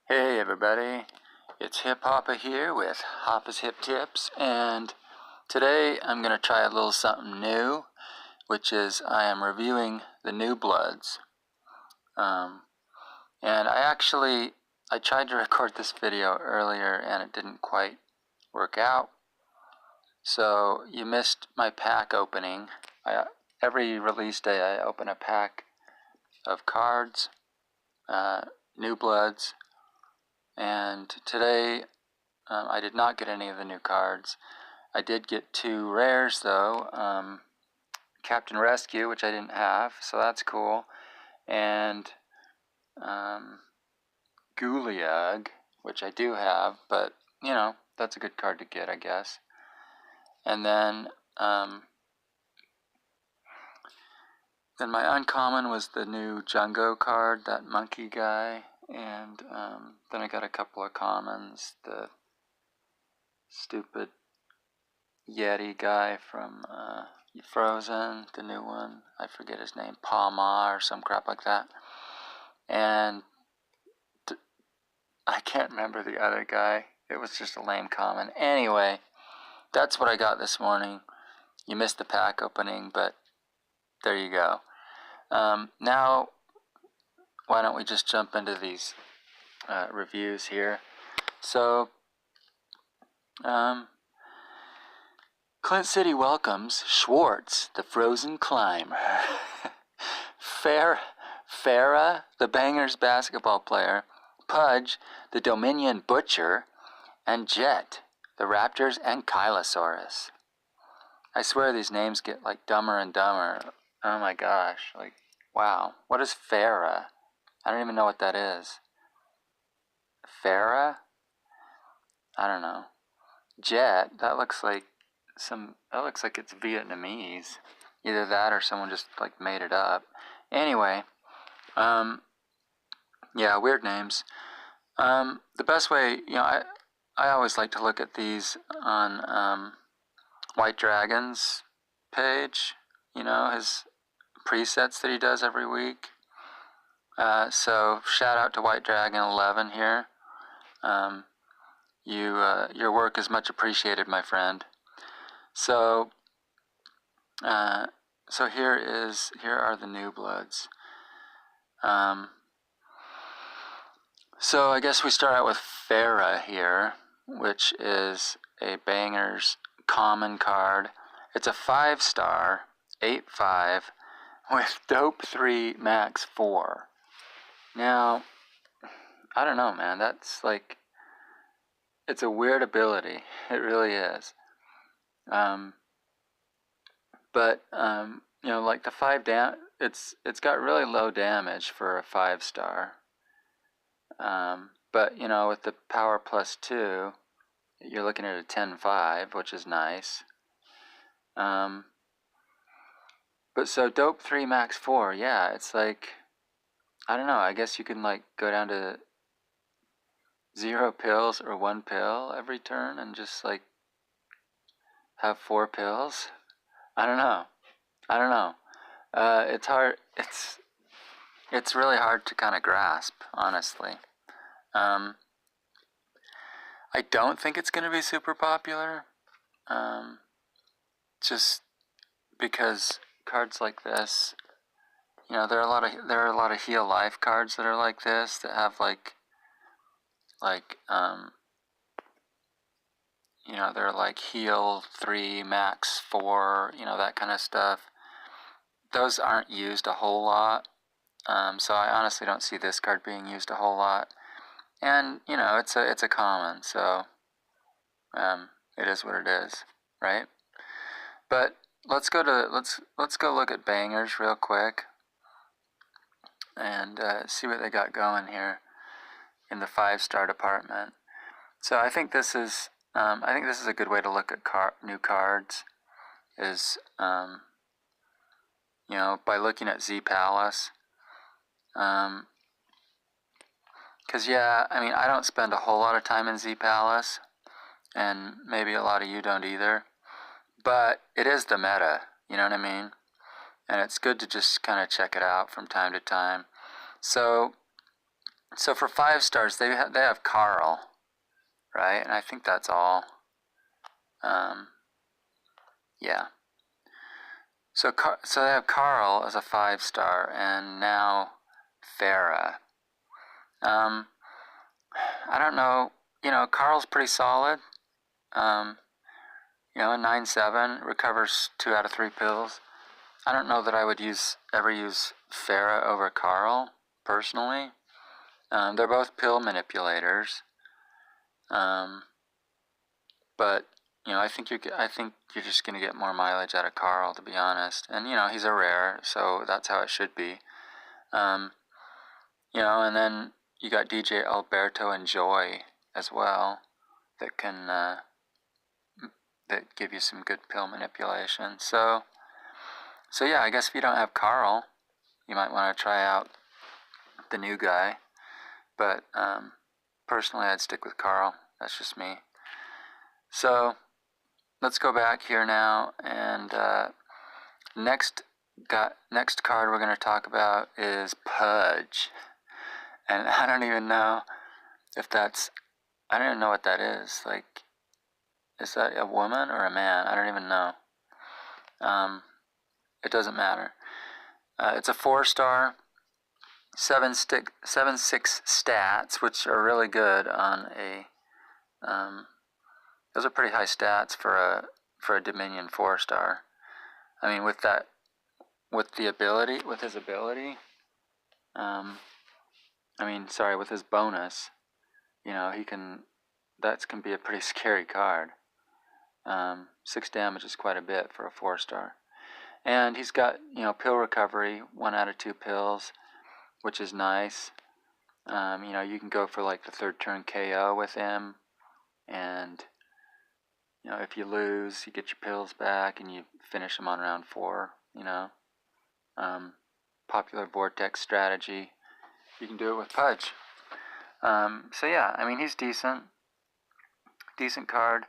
Hey everybody, it's HipHoppa here with Hoppa's Hip Tips, and today I'm going to try a little something new, which is I am reviewing the New Bloods. And I tried to record this video earlier and it didn't quite work out, so you missed my pack opening. Every release day I open a pack of cards, New Bloods. And today, I did not get any of the new cards. I did get 2 rares though. Captain Rescue, which I didn't have, so that's cool. And Gouliag, which I do have, but you know, that's a good card to get, I guess. And then my uncommon was the new Jungo card, that monkey guy. And then I got a couple of commons, the stupid Yeti guy from Frozen, the new one, I forget his name, Palma or some crap like that. And I can't remember the other guy, it was just a lame common. Anyway, that's what I got this morning. You missed the pack opening, but there you go. Now, why don't we just jump into these reviews here. So, Clint City welcomes Schwartz, the frozen climber. Farah, the Bangers basketball player. Pudge, the Dominion butcher. And Djet, the Raptors and Kylosaurus. I swear these names get like dumber and dumber. Oh my gosh, like, wow. What is Farah? I don't even know what that is. Farah? I don't know. Djet, that looks like it's Vietnamese. Either that or someone just like made it up. Anyway, yeah, weird names. The best way, you know, I always like to look at these on White Dragon's page, you know, his presets that he does every week. So shout out to White Dragon 11 here. Your work is much appreciated, my friend. So here are the New Bloods. So I guess we start out with Farah here, which is a Bangers common card. It's a 5-star, 8/5, with Dope 3 Max 4. Now, I don't know, man. That's like, it's a weird ability. It really is. But you know, like the 5 it's got really low damage for a 5-star. But you know, with the power +2, you're looking at a 10/5, which is nice. But so Dope 3 Max 4, yeah, it's like, I don't know, I guess you can like go down to 0 pills or 1 pill every turn and just like have 4 pills. I don't know. It's hard. It's really hard to kind of grasp, honestly. I don't think it's going to be super popular. Just because cards like this, you know, there are a lot of heal life cards that are like this that have you know, they're like heal 3 max 4, you know, that kind of stuff. Those aren't used a whole lot. So I honestly don't see this card being used a whole lot. And you know, it's a common, so it is what it is, right? But let's go look at Bangers real quick and see what they got going here in the 5-star department. So I think this is a good way to look at new cards, is you know, by looking at Z Palace. Because yeah, I mean, I don't spend a whole lot of time in Z Palace, and maybe a lot of you don't either, but it is the meta, you know what I mean? And it's good to just kind of check it out from time to time. So So for 5 stars, they have Carl, right? And I think that's all. Yeah. So they have Carl as a 5 star, and now Farah. I don't know. You know, Carl's pretty solid. You know, a 9.7, recovers 2 out of 3 pills. I don't know that I would ever use Farah over Carl personally. They're both pill manipulators. But you know, I think you're just gonna get more mileage out of Carl, to be honest. And you know, he's a rare, so that's how it should be. You know, and then you got DJ Alberto and Joy as well that can that give you some good pill manipulation. So yeah, I guess if you don't have Carl, you might want to try out the new guy. But personally, I'd stick with Carl. That's just me. So let's go back here now, and next card we're going to talk about is Pudge. And I don't even know if that's, I don't even know what that is. Like, is that a woman or a man? I don't even know. It doesn't matter. It's a 4 star, 7.6 stats, which are really good on a, those are pretty high stats for a Dominion 4 star. I mean, with his ability, with his bonus, you know, that can be a pretty scary card. 6 damage is quite a bit for a 4 star. And he's got, you know, pill recovery, 1 out of 2 pills, which is nice. You know, you can go for like the 3rd turn KO with him, and you know, if you lose, you get your pills back and you finish him on round 4, you know. Popular vortex strategy. You can do it with Pudge. So yeah, I mean, he's decent card.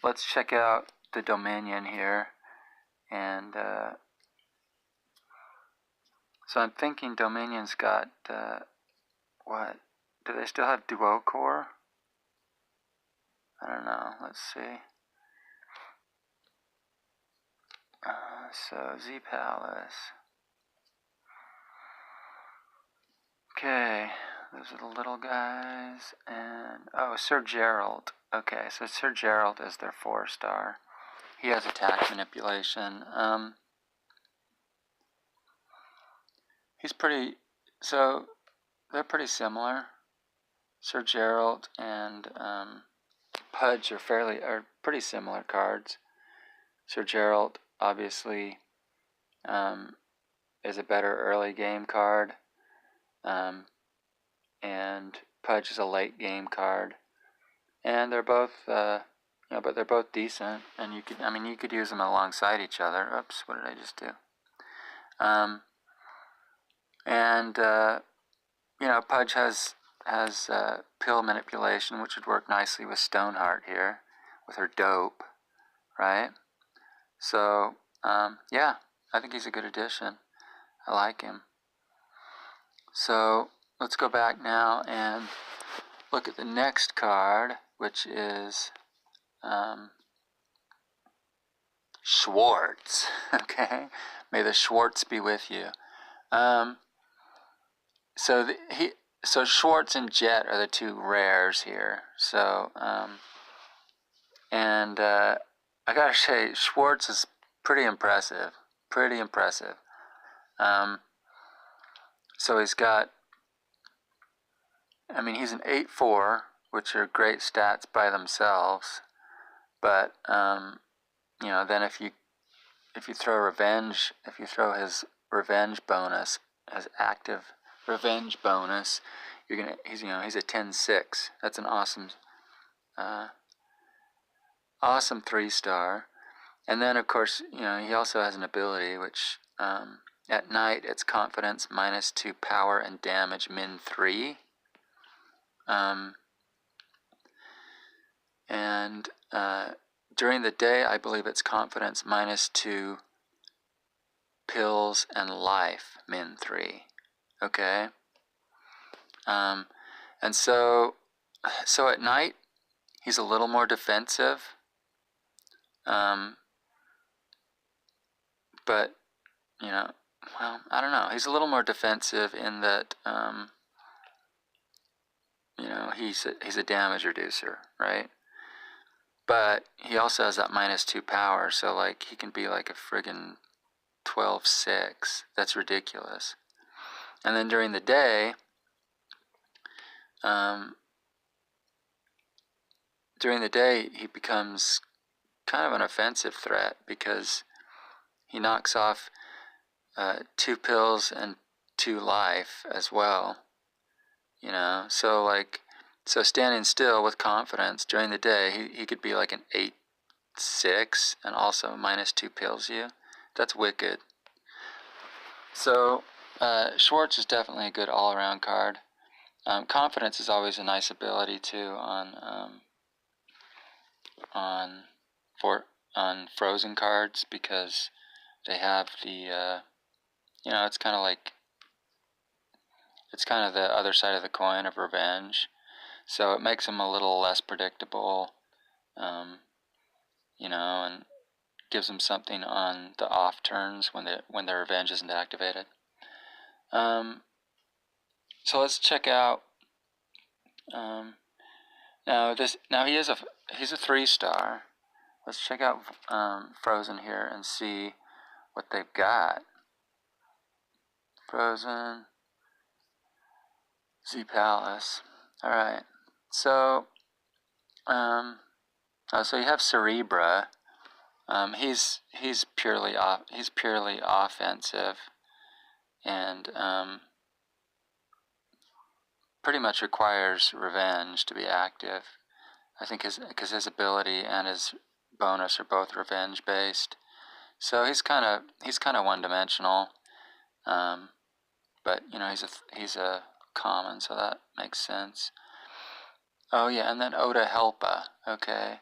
Let's check out the Dominion here. And so I'm thinking Dominion's got, what? Do they still have Duo Core? I don't know. Let's see. So Z Palace. Okay, those are the little guys. And oh, Sir Gerald. Okay, so Sir Gerald is their 4 star. He has attack manipulation. He's pretty, so they're pretty similar. Sir Gerald and Pudge are pretty similar cards. Sir Gerald obviously is a better early game card, and Pudge is a late game card, and they're both you know, but they're both decent, and you could use them alongside each other. Oops, what did I just do? You know, Pudge has pill manipulation, which would work nicely with Stoneheart here, with her dope, right? So, yeah, I think he's a good addition. I like him. So, let's go back now and look at the next card, which is Schwartz. Okay? May the Schwartz be with you. So Schwartz and Djet are the 2 rares here. So, I gotta say, Schwartz is pretty impressive. So he's got, I mean, he's an 8.4, which are great stats by themselves. But, you know, then if you throw his revenge bonus, his active revenge bonus, he's a 10.6. That's an awesome 3 star. And then of course, you know, he also has an ability which at night it's confidence -2, power and damage -3. And during the day, I believe it's confidence -2, pills and life -3. Okay. And so at night, he's a little more defensive. But, you know, well, I don't know. He's a little more defensive in that, you know, he's a damage reducer, right? But he also has that -2 power, so, like, he can be like a friggin' 12-6. That's ridiculous. And then during the day, he becomes kind of an offensive threat because he knocks off 2 pills and 2 life as well. You know, so standing still with confidence during the day, he could be like an 8-6 and also -2 pills you. That's wicked. So Schwartz is definitely a good all-around card. Confidence is always a nice ability too on frozen cards, because they have the you know, it's kind of the other side of the coin of revenge, so it makes them a little less predictable, you know, and gives them something on the off turns when their revenge isn't activated. So let's check out. Now he's a 3-star. Let's check out Frozen here and see what they've got. Frozen, Z Palace. All right. So, so you have Cerebra. He's purely offensive, and pretty much requires revenge to be active. I think because his ability and his bonus are both revenge based, so he's kind of one-dimensional. But you know, he's a common, so that makes sense. Oh yeah, and then HipHoppa. Okay,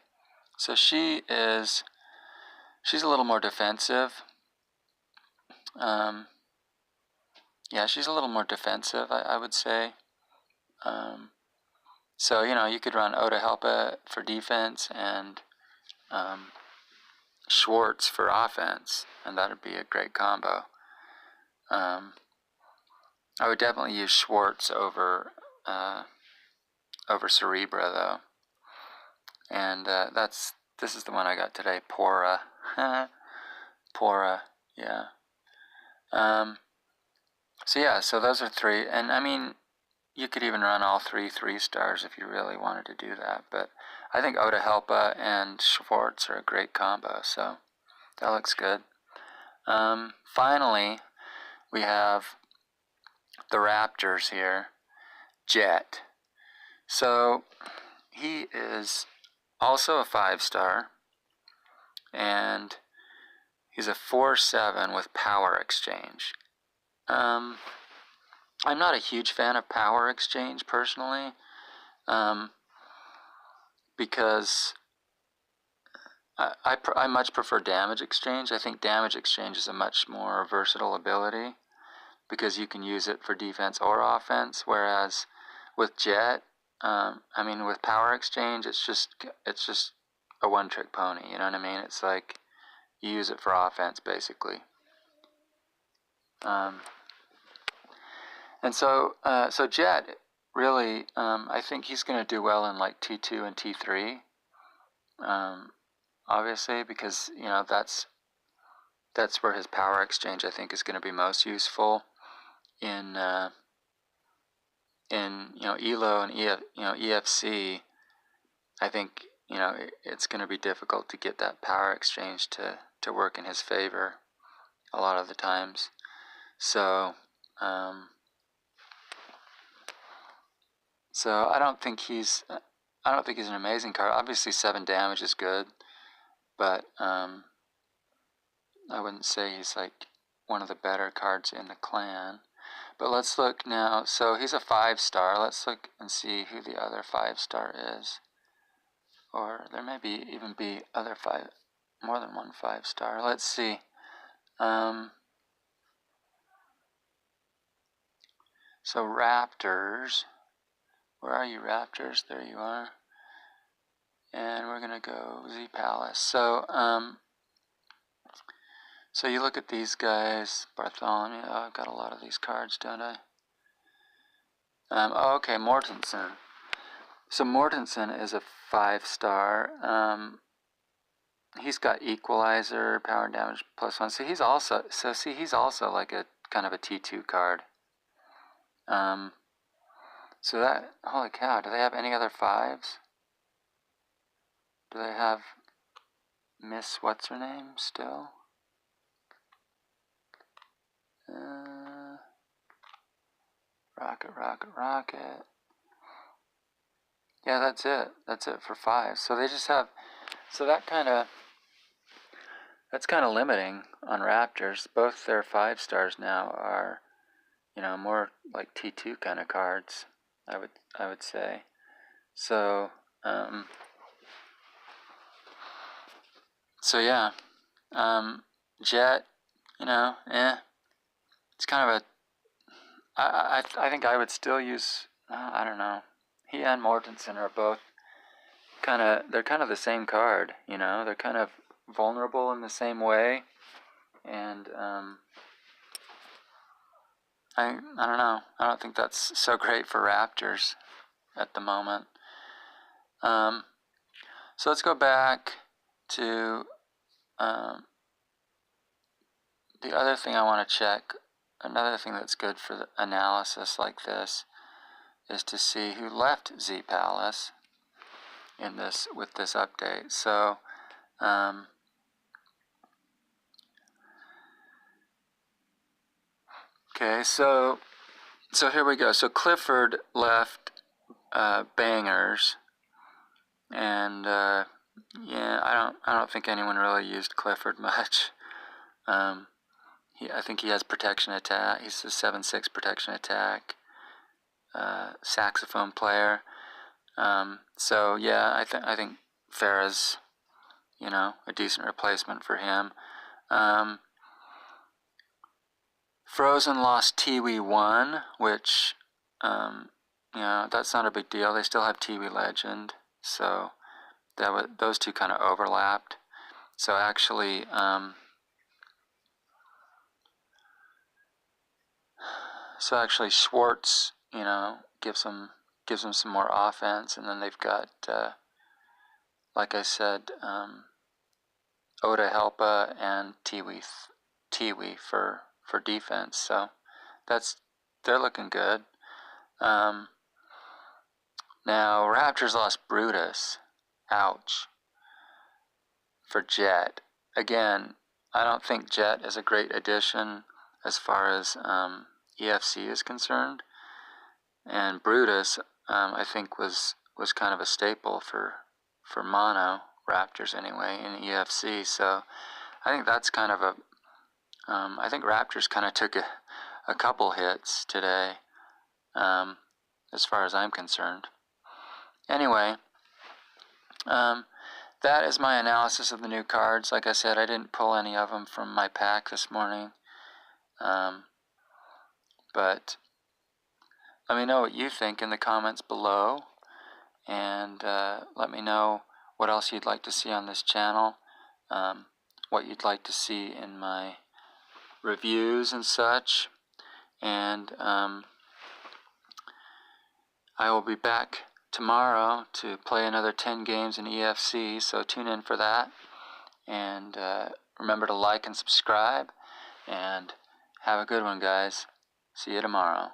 so she's a little more defensive. Yeah, she's a little more defensive, I would say. So, you know, you could run HipHoppa for defense and Schwartz for offense, and that would be a great combo. I would definitely use Schwartz over Cerebra, though. And this is the one I got today, Pharah. Pharah, yeah. So yeah, so those are 3, and I mean, you could even run all 3 3-stars if you really wanted to do that, but I think HipHoppa and Schwartz are a great combo, so that looks good. Finally, we have the Raptors here, Djet. So he is also a 5-star, and he's a 4/7 with power exchange. I'm not a huge fan of power exchange personally, because I much prefer damage exchange. I think damage exchange is a much more versatile ability because you can use it for defense or offense, whereas with Djet, I mean, with power exchange, it's just a one-trick pony, you know what I mean? It's like you use it for offense, basically. And so Djet, really, I think he's going to do well in like T2 and T3, obviously, because, you know, that's where his power exchange, I think, is going to be most useful in you know, ELO and EFC. I think, you know, it's going to be difficult to get that power exchange to work in his favor a lot of the times. So I don't think he's an amazing card. Obviously 7 damage is good, but I wouldn't say he's like one of the better cards in the clan. But let's look now. So he's a 5-star. Let's look and see who the other 5-star is. Or there may even be more than one 5-star. Let's see. So Raptors. Where are you, Raptors? There you are. And we're gonna go Z Palace. So so you look at these guys, Bartholomew. Oh, I've got a lot of these cards, don't I? Oh, okay, Mortensen. So Mortensen is a 5-star. He's got equalizer, power and damage +1. So he's also like a kind of a T2 card. So that, holy cow, do they have any other 5s? Do they have Miss what's her name still? Rocket, rocket, rocket. Yeah, that's it. That's it for 5. So they just have, so that's kind of limiting on Raptors. Both their 5-stars now are, you know, more like T2 kind of cards, I would say. So so yeah, Jet, you know, it's kind of a, I think I would still use, I don't know, he and Mortensen are both they're kind of the same card, you know, they're kind of vulnerable in the same way, and I don't know, I don't think that's so great for Raptors at the moment. So let's go back to the other thing I want to check. Another thing that's good for the analysis like this is to see who left Z Palace in this with this update. So okay, so here we go. So Clifford left Bangers, and yeah, I don't think anyone really used Clifford much. I think he has protection attack. He's a 7/6 protection attack saxophone player. So yeah, I think Farah's, you know, a decent replacement for him. Frozen lost Tiwi 1, which you know, that's not a big deal. They still have Tiwi Legend, so those two kind of overlapped. So actually, Schwartz, you know, gives them some more offense, and then they've got, like I said, Oda Hoppa and Tiwi for defense. So they're looking good. Now Raptors lost Brutus. Ouch. For Jet. Again, I don't think Jet is a great addition as far as EFC is concerned. And Brutus, I think, was kind of a staple for mono Raptors anyway in EFC. So I think that's kind of a, I think Raptors kind of took a couple hits today, as far as I'm concerned. Anyway, that is my analysis of the new cards. Like I said, I didn't pull any of them from my pack this morning. But let me know what you think in the comments below. And let me know what else you'd like to see on this channel. What you'd like to see in my reviews and such. And I will be back tomorrow to play another 10 games in EFC, so tune in for that. And remember to like and subscribe, and have a good one, guys. See you tomorrow.